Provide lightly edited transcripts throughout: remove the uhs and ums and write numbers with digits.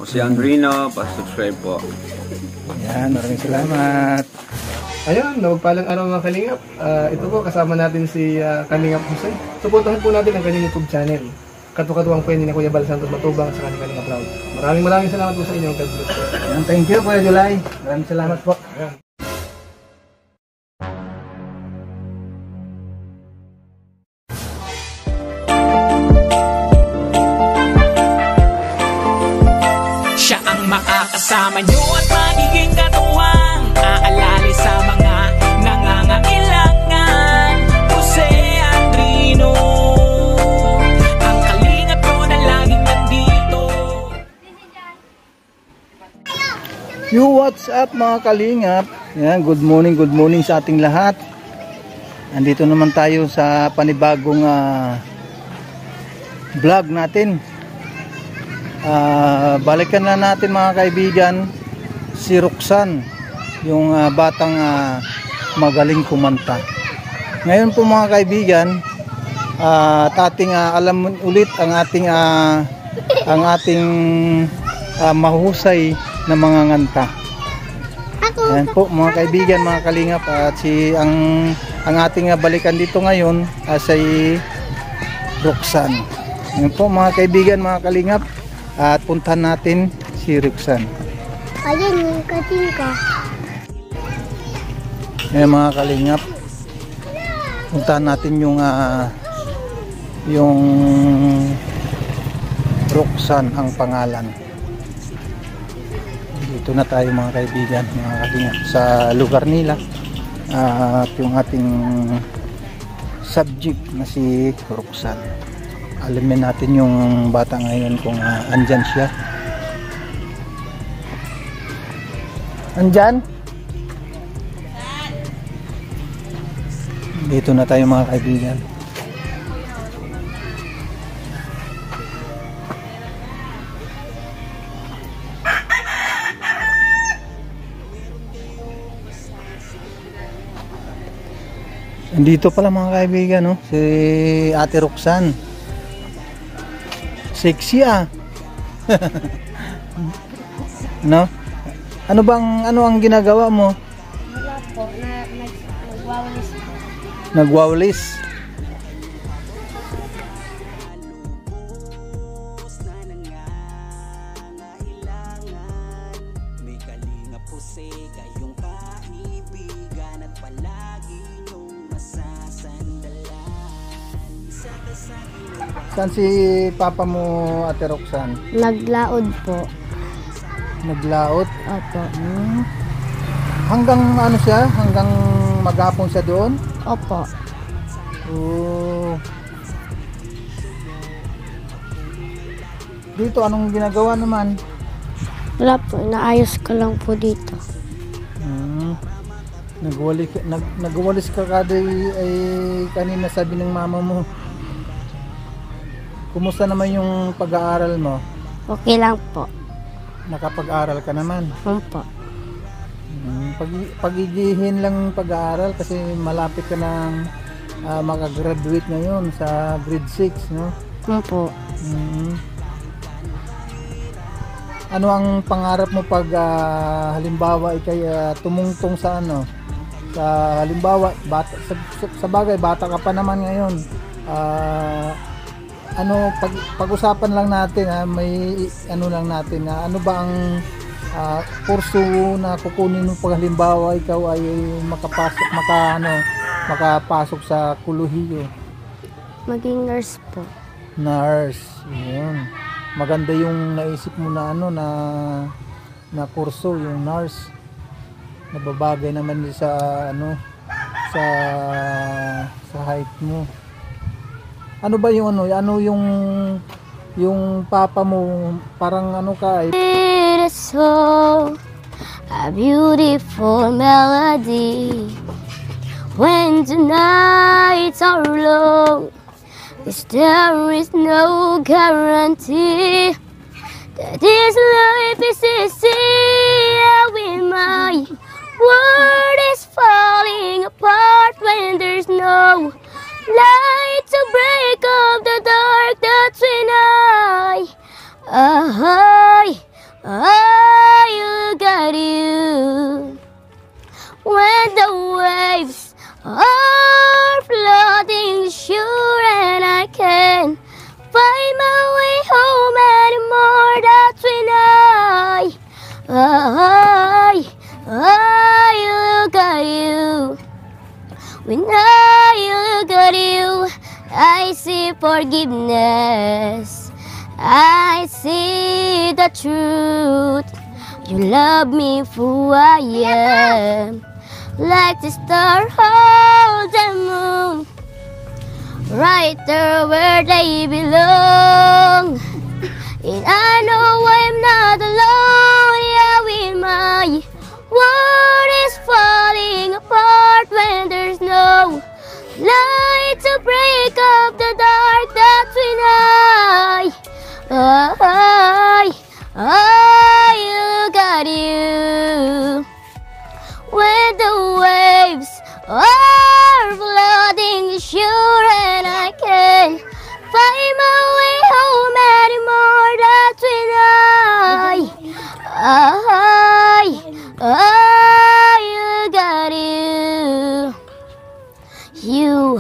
O si Andrino, pa-subscribe po. Yan, maraming salamat. Ayun, mapagpalang araw mga Kalingap. Ito po, kasama natin si Kalingap Jose. Suportahan po natin ang kanyang YouTube channel. Katu-katuwang po yun ni Kuya Bal Santos Matubang sa kanyang Kalingap Proud. Maraming salamat po sa inyo. God bless po. Thank you, Kuya July. Maraming salamat po. Siya ang makakasama nyo at magiging katuwang aalali sa mga nangangailangan. Jose Andrino, ang kalingap ko na laging nandito. Yo, what's up mga kalingap? Yan, good morning sa ating lahat. Andito naman tayo sa panibagong vlog natin. Balikan na natin mga kaibigan si Roxanne, yung batang magaling kumanta. Ngayon po mga kaibigan, at ating alam ulit ang ating mahusay na mga nganta. Ayan po mga kaibigan, mga kalingap, at ang ating balikan dito ngayon si Roxanne. Ayan po mga kaibigan, mga kalingap, at puntahan natin si Roxanne. Ayan yung kating ka. Ayan mga kalingap, puntahan natin yung Roxanne ang pangalan. Dito na tayo mga kaibigan, mga kalingap, sa lugar nila. At yung ating subject na si Roxanne. Alamin natin yung bata ngayon kung andyan siya. Andyan? Dito na tayo mga kaibigan. Andito pala mga kaibigan, no? Si Ate Roxanne. Sexy no? Ano ang ginagawa mo? Wala po, nagwawalis po. Nagwawalis? May kalingap Jose, kayong kaibigan at palagi nyong masasandalan. Saan si papa mo, Ate Roxanne? Naglaod po. Naglaot? Opo. Hanggang ano siya? Hanggang maghapon siya doon? Opo. Oh. Dito anong ginagawa naman? Wala po, naayos ko lang po dito. Nagwalis ka kada ay kanina sabi ng mama mo. Kumusta naman yung pag-aaral mo? Okay lang po. Nakapag-aral ka naman? Opo. Pagigihin lang pag-aaral kasi malapit ka ng makagraduate ngayon sa grade 6, no? Opo. Ano ang pangarap mo pag halimbawa ikay tumungtong sa ano? Sa halimbawa, sa bagay, bata ka pa naman ngayon. Pag-usapan lang natin, may ano lang natin, ano ba ang kurso na kukunin mo pag halimbawa ikaw ay makapasok sa kolehiyo? Maging nurse po. Nurse, yun. Maganda yung naisip mo na na kurso, yung nurse. Nababagay naman sa sa height mo. Ano ba yung yung papa mo parang ano ka eh? It is so a beautiful melody when the nights are long. There is no guarantee that this life is easy. My world is falling apart when there's no light to break up the dark that's when I forgiveness. I see the truth. You love me for who I am. Like the star holds the moon, right there where they belong. And I know I'm not alone. Yeah, when my world is falling apart, when there's no light to break up the dark, that's when I got you. When the waves are flooding the shore and I can't find my way home anymore, that's when I got you. You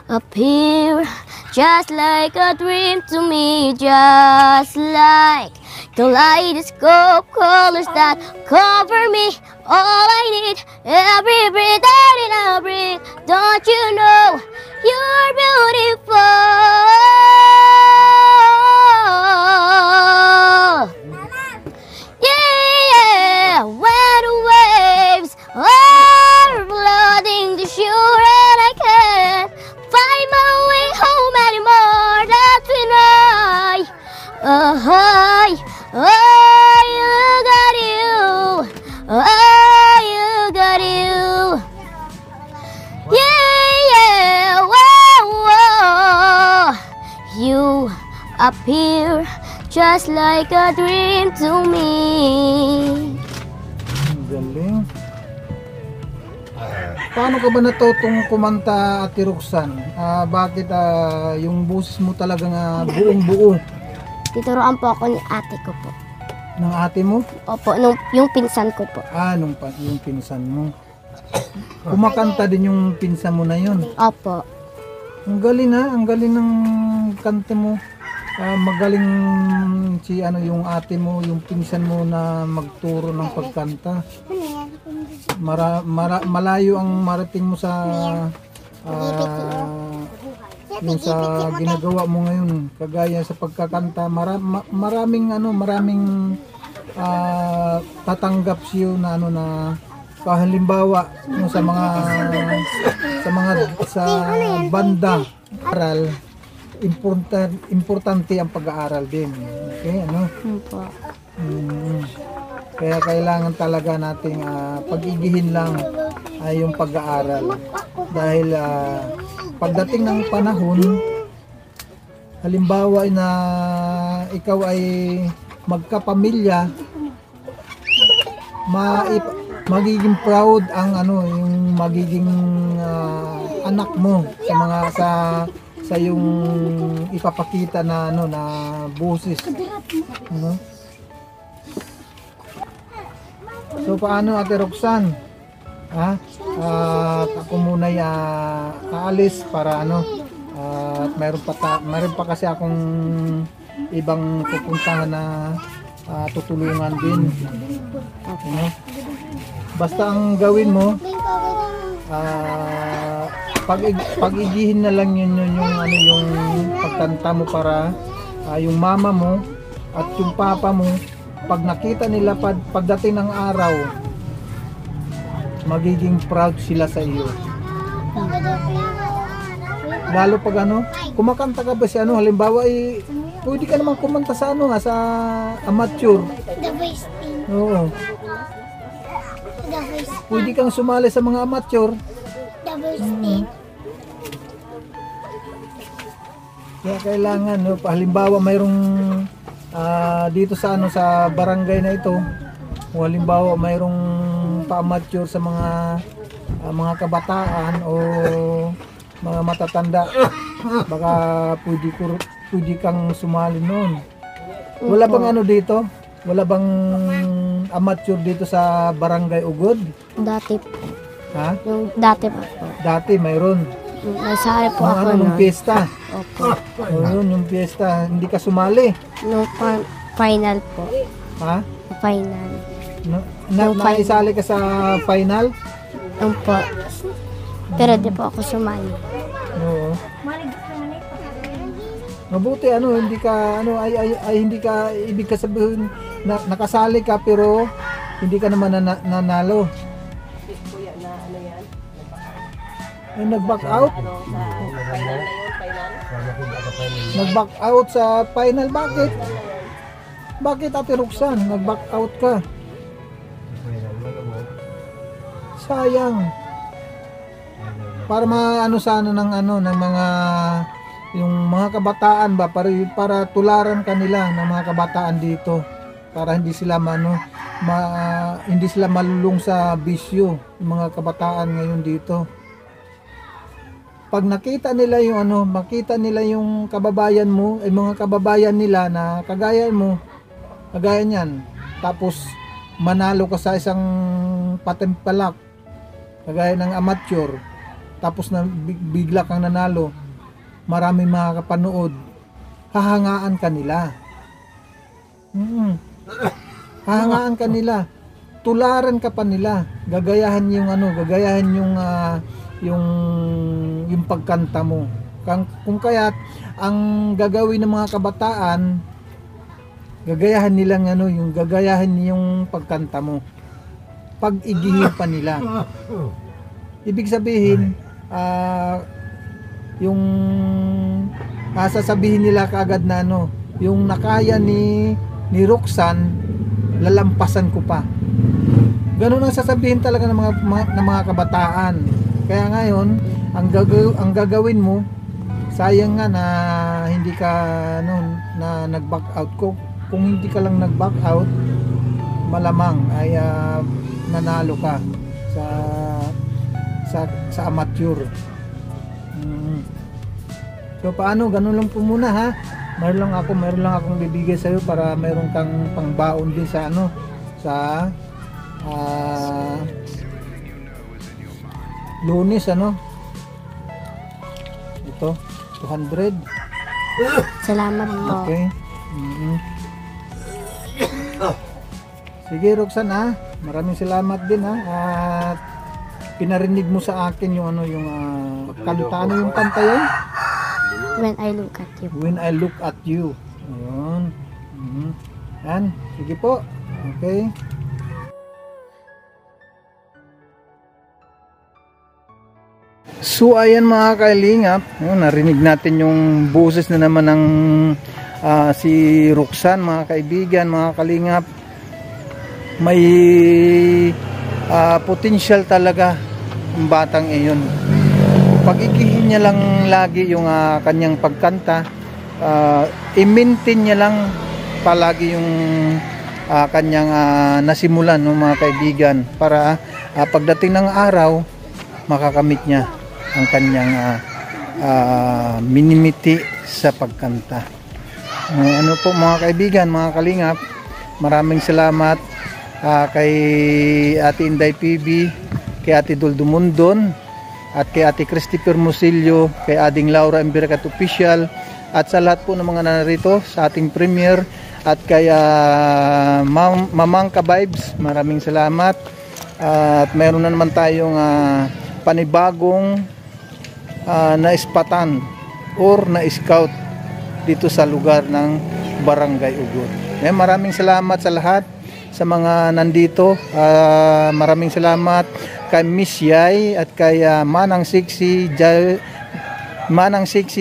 appear just like a dream to me, just like kaleidoscope colors that cover me. All I need, every breath that I breathe. Don't you know you're beautiful? Yeah, when the waves are flooding the shore and I can't find my way home anymore, that's when you got you. You got you. Yeah, whoa. You appear just like a dream to me. Ang galing. Paano ka ba natutong kumanta, Ate Roxanne? Bakit yung boses mo talagang buong buo? Tituruan po ako ni ate ko po. Ng ate mo? Opo, yung pinsan ko po. Yung pinsan mo. Kumakanta din yung pinsan mo na yun. Opo. Ang galing ang galing ng kanta mo. Magaling yung ate mo, yung pinsan mo na magturo ng pagkanta. Malayo ang marating mo sa yung sa ginagawa mo ngayon, kagaya sa pagkakanta. Maraming tatanggap siyo na na halimbawa sa banda aral, importante ang pag-aaral din. Okay, Opo. Kaya kailangan talaga nating pag-igihin lang yung pag-aaral. Dahil pagdating ng panahon, halimbawa na ikaw ay magkapamilya, magiging proud ang yung magiging anak mo sa yung ipapakita na na boses. So paano, Ate Roxanne? Ako muna aalis para at mayroon pa kasi akong ibang pupuntahan na tutulungan din. Basta ang gawin mo, pag-igihin na lang yun yung pagkanta mo para yung mama mo at yung papa mo, pag nakita nila pagdating ng araw, magiging proud sila sa iyo. Lalo pag kumakanta ka ba si halimbawa pwede ka naman kumanta sa sa amateur. The Voice Team. Oo. The Voice. Pwede kang sumali sa mga amateur. The Voice Team. Kaya kailangan halimbawa mayroong dito sa sa barangay na ito, o halimbawa mayroong pa-amateur sa mga kabataan o mga matatanda, baka pwede kang sumali noon. Wala bang dito? Wala bang amateur dito sa Barangay Ugod? Dati po. Ha? Yung dati pa po. Dati mayroon. Nasali po ako nung piyesta. Opo. Yung piyesta, hindi ka sumali? Nung final po. Ha? Final. Naisali ka sa final? Po. Pero di po ako sumali. Oo. Mabuti hindi ka hindi ka ibig ka sabihin na nakasali ka pero hindi ka naman nanalo. Kuya na ano yan? Ay, nag-back out? Ano sa final na yun, final? Nag-back out sa final. Bakit? Bakit Ate Roxanne? Nag-back out ka? Sayang. Para maano sana ng ng mga yung mga kabataan ba para tularan kanila ng mga kabataan dito para hindi sila hindi sila malulung sa bisyo yung mga kabataan ngayon dito. Pag nakita nila yung makita nila yung kababayan mo, ay mga kababayan nila na kagaya mo, kagaya niyan, tapos manalo ka sa isang patimpalak kagaya ng amateur, tapos na bigla kang nanalo, maraming makakapanood, hahangaan ka nila. Hahangaan ka nila, tularan ka pa nila, gagayahan yung pagkanta mo. Kung kaya't ang gagawin ng mga kabataan, gagayahan nilang gagayahan yung pagkanta mo, pag-igihin pa nila. Ibig sabihin, yung sasabihin nila kaagad na yung nakaya ni Roxanne, lalampasan ko pa. Ganun ang sasabihin talaga ng mga kabataan. Kaya ngayon, ang gagawin mo, sayang nga na hindi ka na nag-back out ko. Kung hindi ka lang nag-back out, malamang ay nanalo ka sa amateur. So paano, ganun lang po muna ha. Meron lang akong bibigay sa iyo para meron kang pangbaon din sa Lunes ito 200. Salamat po. Okay. Sige Roxanne maraming salamat din at pinarinig mo sa akin yung kanta. Ano yung kanta yun? When I Look at You. When I Look at You. Ayun. Yan. Sige po. Okay. So ayan mga kalingap, narinig natin yung boses na naman ng si Roxanne mga kaibigan, mga kalingap. May potential talaga yung batang iyon. Pag-igihin niya lang lagi yung kanyang pagkanta, i-maintain niya lang palagi yung kanyang nasimulan mga kaibigan para pagdating ng araw makakamit niya ang kanyang minimiti sa pagkanta. Ano po mga kaibigan, mga kalingap, maraming salamat kay Ate Inday PB, kay Ate Doldo Mundon, at kay Ate Christopher Musillo, kay Ading Laura Embiracat Official, at sa lahat po ng mga narito sa ating premiere, at kay Mamang Ka-Vibes, maraming salamat. At mayroon na naman tayong panibagong na-ispatan or na-scout dito sa lugar ng Barangay Ugot. Maraming salamat sa lahat sa mga nandito. Maraming salamat kay Miss Yay at kay Manang Siksi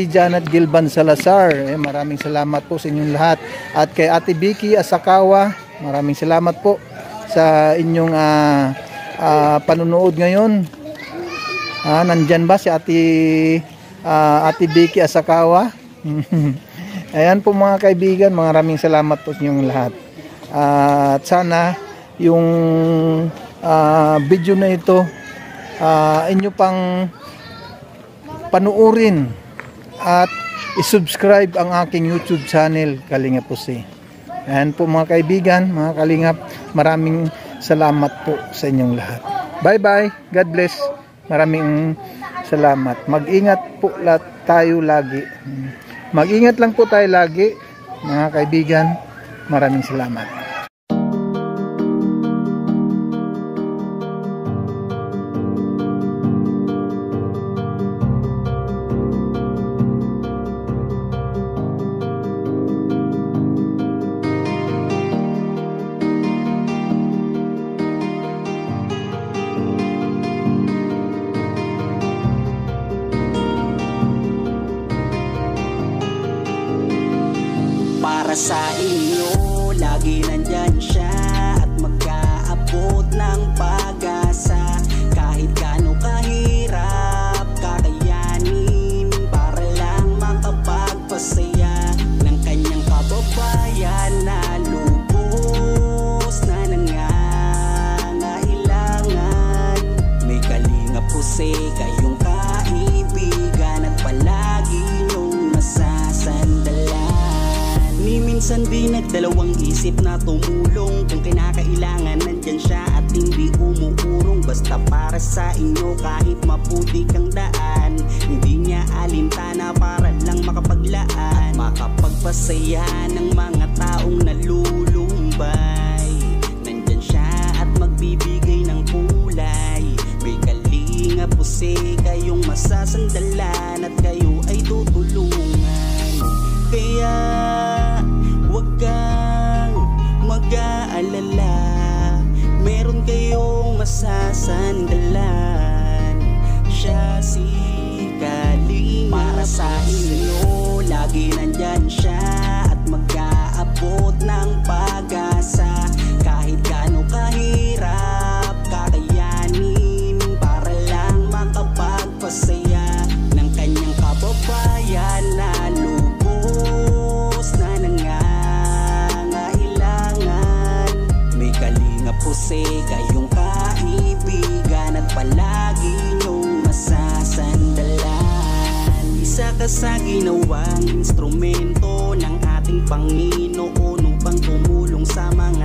Janet Gilban Salazar. Maraming salamat po sa inyong lahat. At kay Ate Vicky Asakawa, maraming salamat po sa inyong panunood ngayon. Nandyan ba si Ate Vicky Asakawa? Ayan po mga kaibigan, maraming salamat po sa inyong lahat. At sana yung video na ito inyo pang panuorin at i-subscribe ang aking YouTube channel, Kalingap Jose. Ayan po mga kaibigan, mga kalingap, maraming salamat po sa inyong lahat. Bye bye, God bless, maraming salamat. Mag-ingat po tayo lagi. Mag-ingat lang po tayo lagi mga kaibigan, maraming salamat. sa inyo, lagi nandyan siya at mag-aabot ng pag-asa. Kahit gaano kahirap kakayanin para lang makapagpasaya ng kanyang kababayan na lubos na nangangailangan. May Kalingap Jose kayong kaibigan at palagi niyong masasandalan. Ni minsan di nagdalawang isip na tumulong, kung kinakailangan nandyan siya at hindi umuurong. Basta para sa inyo kahit maputik ang daan, hindi niya alintana para lang makapaglaan at makapagpasaya ng mga taong nalulumbay. Nandyan siya at magbibigay ng kulay. May Kalingap Jose kayong masasandalan at kayo ay tutulungan. Kaya huwag kang mag-aalala, meron kayong masasandalan. Siya si Kalingap. Para sa inyo, lagi nandyan siya at mag-aabot ng pag-asa. Kahit gaano kahirap kakayanin para lang makapagpasaya ng kanyang kababayan na lubos na nangangailangan. May Kalingap Jose kayong kaibigan at palagi niyong masasandalan. Isa ka sa ginawang instrumento ng ating Panginoon upang tumulong sa mga